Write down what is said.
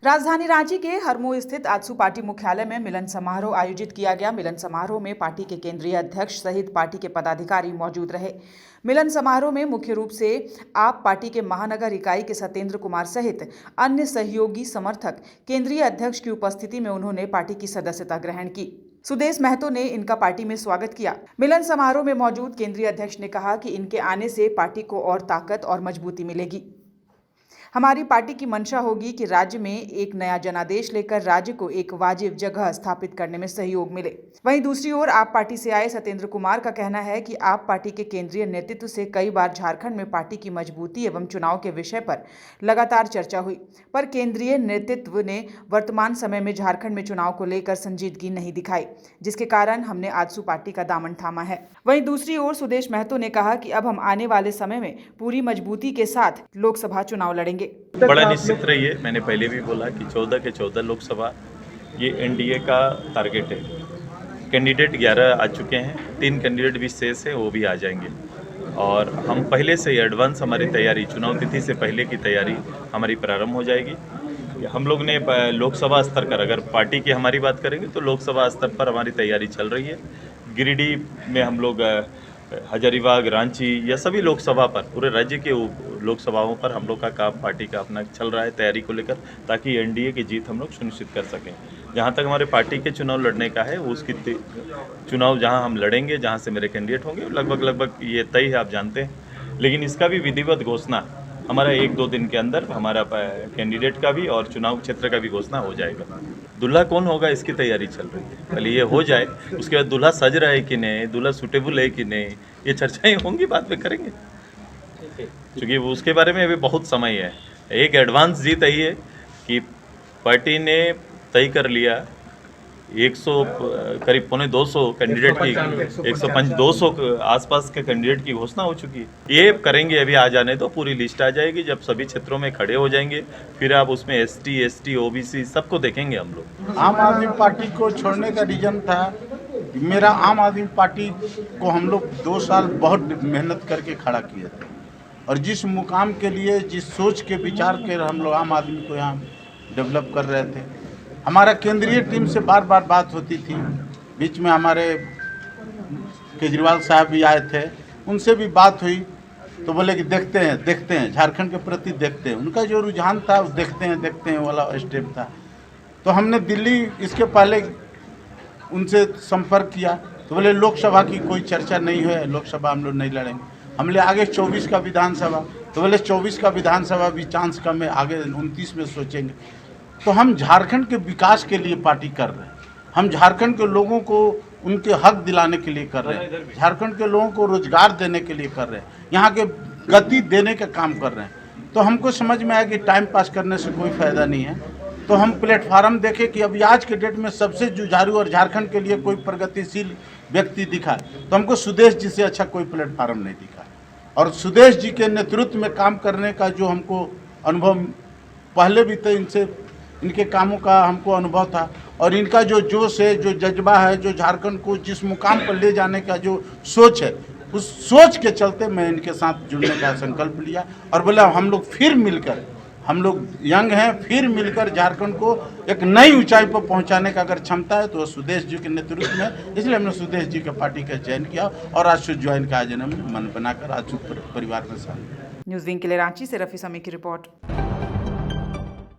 राजधानी रांची के हरमू स्थित आजसू पार्टी मुख्यालय में मिलन समारोह आयोजित किया गया। मिलन समारोह में पार्टी के केंद्रीय अध्यक्ष सहित पार्टी के पदाधिकारी मौजूद रहे। मिलन समारोह में मुख्य रूप से आप पार्टी के महानगर इकाई के सत्येंद्र कुमार सहित अन्य सहयोगी समर्थक केंद्रीय अध्यक्ष की उपस्थिति में उन्होंने पार्टी की सदस्यता ग्रहण की। सुदेश महतो ने इनका पार्टी में स्वागत किया। मिलन समारोह में मौजूद केंद्रीय अध्यक्ष ने कहा कि इनके आने से पार्टी को और ताकत और मजबूती मिलेगी। हमारी पार्टी की मंशा होगी कि राज्य में एक नया जनादेश लेकर राज्य को एक वाजिब जगह स्थापित करने में सहयोग मिले। वहीं दूसरी ओर आप पार्टी से आए सत्येंद्र कुमार का कहना है कि आप पार्टी के केंद्रीय नेतृत्व से कई बार झारखंड में पार्टी की मजबूती एवं चुनाव के विषय पर लगातार चर्चा हुई, पर केंद्रीय नेतृत्व ने वर्तमान समय में झारखंड में चुनाव को लेकर संजीदगी नहीं दिखाई, जिसके कारण हमने आजसू पार्टी का दामन थामा है। वहीं दूसरी ओर सुदेश महतो ने कहा कि अब हम आने वाले समय में पूरी मजबूती के साथ लोकसभा चुनाव लड़ेंगे। बड़ा निश्चित रही है। मैंने पहले भी बोला कि 14 के 14 लोकसभा ये एनडीए का टारगेट है। कैंडिडेट 11 आ चुके हैं, 3 कैंडिडेट भी शेष है, वो भी आ जाएंगे। और हम पहले से ही एडवांस हमारी तैयारी, चुनाव तिथि से पहले की तैयारी हमारी प्रारंभ हो जाएगी। हम लोग ने लोकसभा स्तर पर, अगर पार्टी की हमारी बात करेंगे तो लोकसभा स्तर पर हमारी तैयारी चल रही है। गिरिडीह में हम लोग हजारीबाग, रांची या सभी लोकसभा पर, पूरे राज्य के लोकसभाओं पर हम लोग का काम पार्टी का अपना चल रहा है तैयारी को लेकर, ताकि एनडीए की जीत हम लोग सुनिश्चित कर सकें। जहां तक हमारे पार्टी के चुनाव लड़ने का है, उसकी चुनाव जहां हम लड़ेंगे, जहां से मेरे कैंडिडेट होंगे, लगभग ये तय है, आप जानते हैं। लेकिन इसका भी विधिवत घोषणा हमारा 1-2 दिन के अंदर हमारा कैंडिडेट का भी और चुनाव क्षेत्र का भी घोषणा हो जाएगा। दूल्हा कौन होगा इसकी तैयारी चल रही है, पहले ये हो जाए, उसके बाद दूल्हा सज रहा है कि नहीं, दूल्हा सूटेबल है कि नहीं, ये चर्चाएं होंगी, बाद में करेंगे, क्योंकि उसके बारे में अभी बहुत समय है। एक एडवांस जीत आई है कि पार्टी ने तय कर लिया 100 करीब पौने 200 कैंडिडेट की, 105-200 आसपास के कैंडिडेट की घोषणा हो चुकी है। ये करेंगे, अभी आ जाने तो पूरी लिस्ट आ जाएगी। जब सभी क्षेत्रों में खड़े हो जाएंगे, फिर आप उसमें ST, OBC सबको देखेंगे हम लोग। आम आदमी पार्टी को छोड़ने का रीजन था, मेरा आम आदमी पार्टी को हम लोग 2 साल बहुत मेहनत करके खड़ा किए थे, और जिस मुकाम के लिए, जिस सोच के विचार के हम लोग आम आदमी को यहाँ डेवलप कर रहे थे, हमारा केंद्रीय टीम से बार बार बात होती थी। बीच में हमारे केजरीवाल साहब भी आए थे, उनसे भी बात हुई, तो बोले कि देखते हैं झारखंड के प्रति देखते हैं। उनका जो रुझान था वो देखते हैं वाला स्टेप था। तो हमने दिल्ली इसके पहले उनसे संपर्क किया, तो बोले लोकसभा की कोई चर्चा नहीं है, लोकसभा हम लोग नहीं लड़ेंगे। हमने आगे 24 का विधानसभा, तो बोले 24 का विधानसभा भी चांस कम है, आगे 29 में सोचेंगे। तो हम झारखंड के विकास के लिए पार्टी कर रहे हैं, हम झारखंड के लोगों को उनके हक दिलाने के लिए कर रहे हैं, झारखंड के लोगों को रोजगार देने के लिए कर रहे हैं, यहाँ के गति देने का काम कर रहे हैं। तो हमको समझ में आया कि टाइम पास करने से कोई फ़ायदा नहीं है। तो हम प्लेटफार्म देखे कि अभी आज के डेट में सबसे जुझारू और झारखंड के लिए कोई प्रगतिशील व्यक्ति दिखा, तो हमको सुदेश जी से अच्छा कोई प्लेटफार्म नहीं दिखा। और सुदेश जी के नेतृत्व में काम करने का जो हमको अनुभव पहले भी तो इनके कामों का हमको अनुभव था, और इनका जो जोश है, जो जज्बा है, जो झारखंड को जिस मुकाम पर ले जाने का जो सोच है, उस सोच के चलते मैं इनके साथ जुड़ने का संकल्प लिया और बोला हम लोग फिर मिलकर, हम लोग यंग हैं, फिर मिलकर झारखंड को एक नई ऊंचाई पर पहुंचाने का अगर क्षमता है तो सुदेश जी के नेतृत्व में, इसलिए हमने सुदेश जी के पार्टी का चयन किया और आज ज्वाइन का आज मन बनाकर आज परिवार में शामिल। न्यूज़ विंग के लिए रांची से रफी समी की रिपोर्ट।